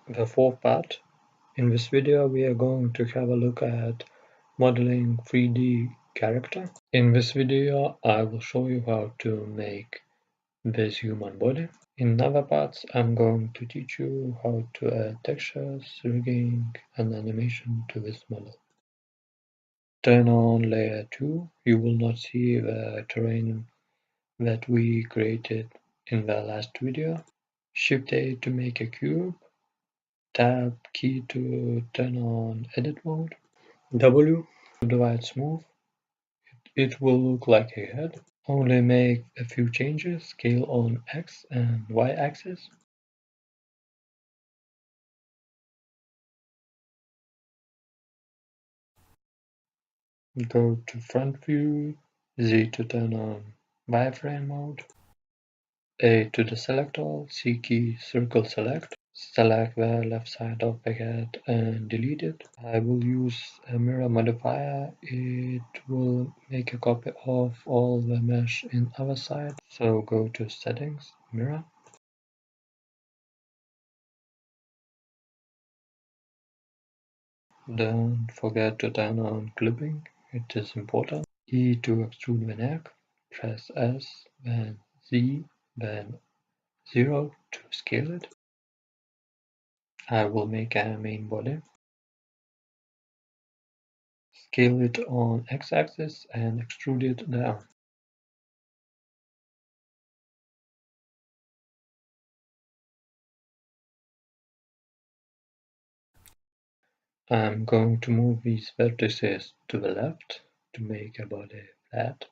The fourth part. In this video we are going to have a look at modeling 3D character. In this video I will show you how to make this human body. In other parts I'm going to teach you how to add textures, rigging and animation to this model. Turn on layer 2, you will not see the terrain that we created in the last video. Shift A to make a cube. Tab key to turn on edit mode. W to divide smooth. It will look like a head. Only make a few changes. Scale on X and Y axis. Go to front view. Z to turn on wireframe mode. A to deselect all. C key circle select. Select the left side of the head and delete it. I will use a mirror modifier. It will make a copy of all the mesh in other side. So go to settings, mirror. Don't forget to turn on clipping. It is important. E to extrude the neck. Press S, then Z, then 0 to scale it. I will make a main body. Scale it on x-axis and extrude it down. I'm going to move these vertices to the left to make a body flat.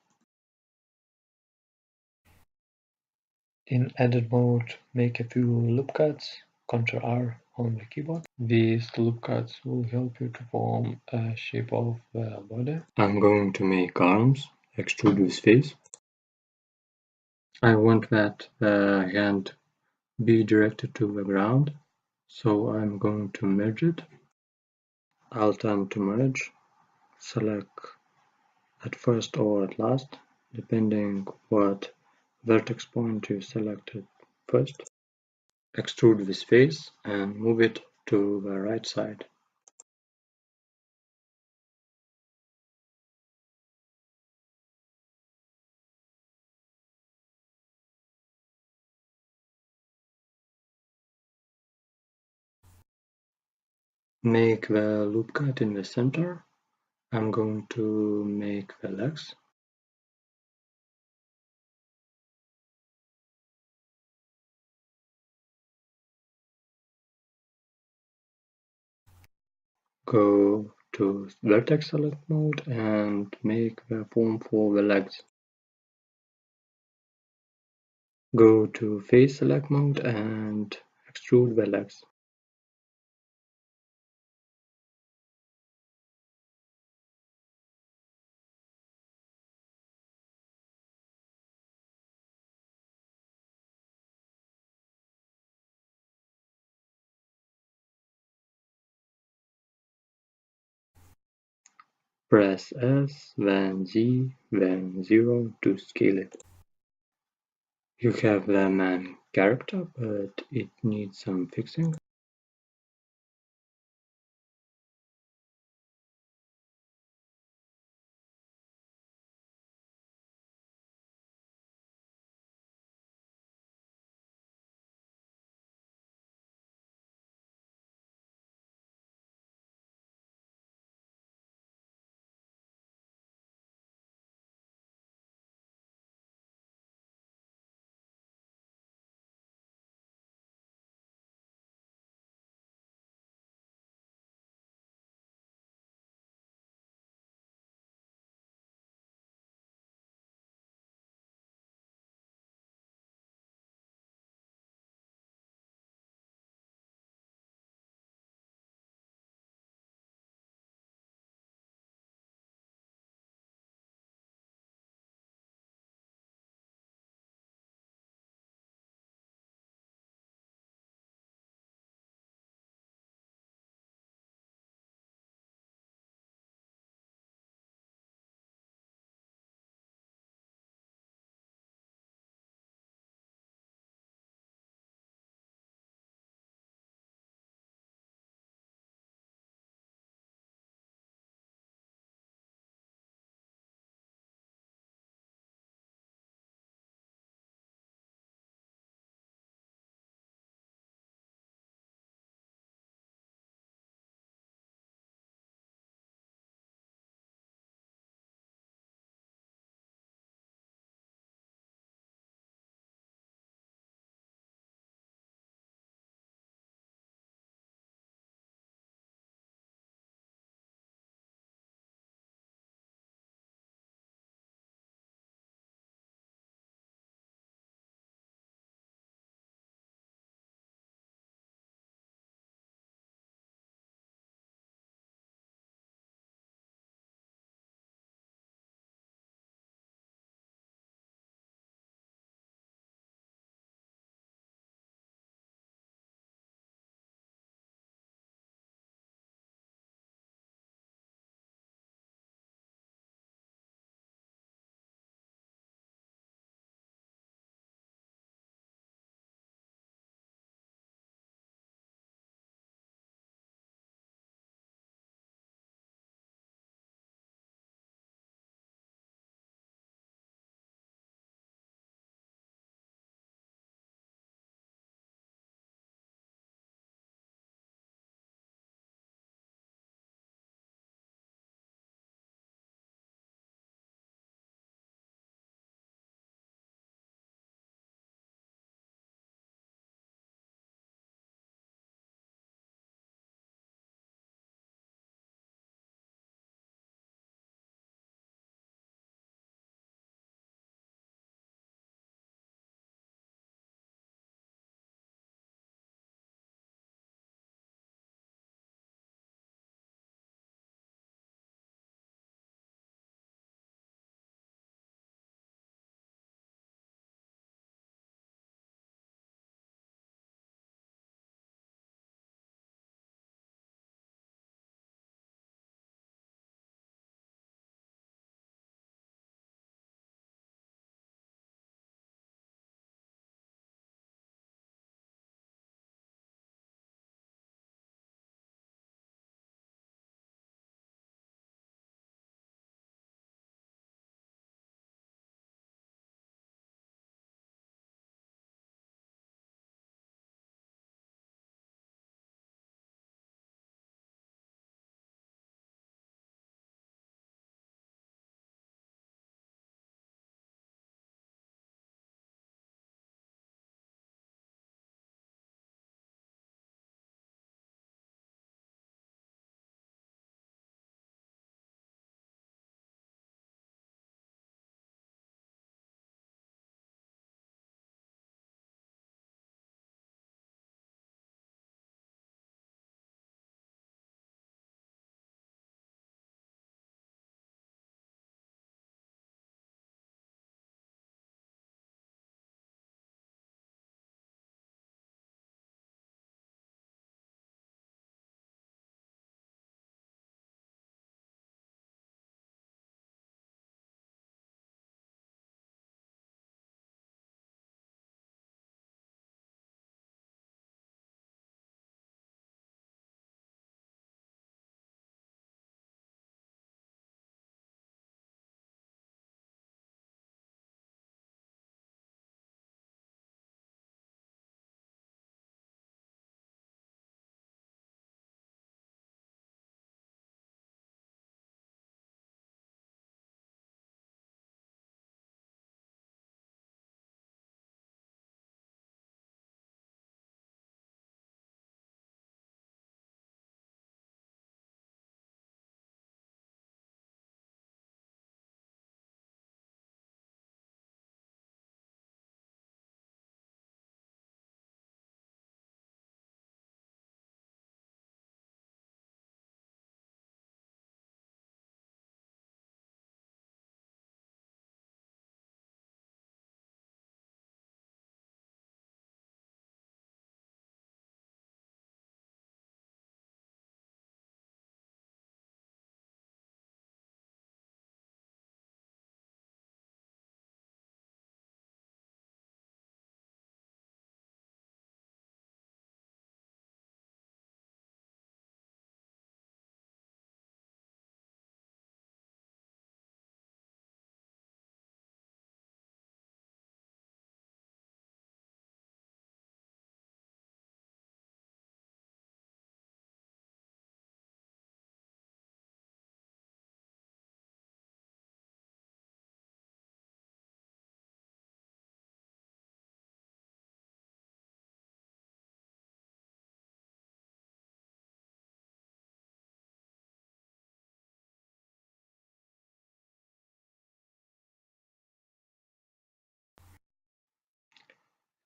In edit mode, make a few loop cuts, Ctrl R on the keyboard. These loop cuts will help you to form a shape of the body. I'm going to make arms, extrude with face. I want that the hand be directed to the ground, so I'm going to merge it. Alt M to merge. Select at first or at last, depending what vertex point you selected first. Extrude this face and move it to the right side. Make the loop cut in the center. I'm going to make the legs. Go to vertex select mode and make the form for the legs. Go to face select mode and extrude the legs. Press S, then Z, then 0 to scale it. You have the man character, but it needs some fixing.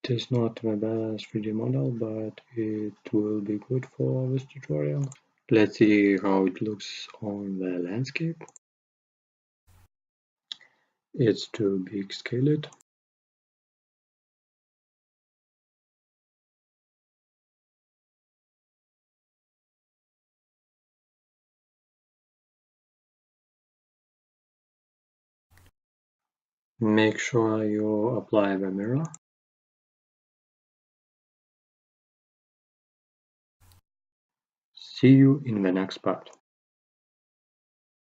It is not my best 3D model, but it will be good for this tutorial. Let's see how it looks on the landscape. It's too big scaled. Make sure you apply the mirror. See you in the next part.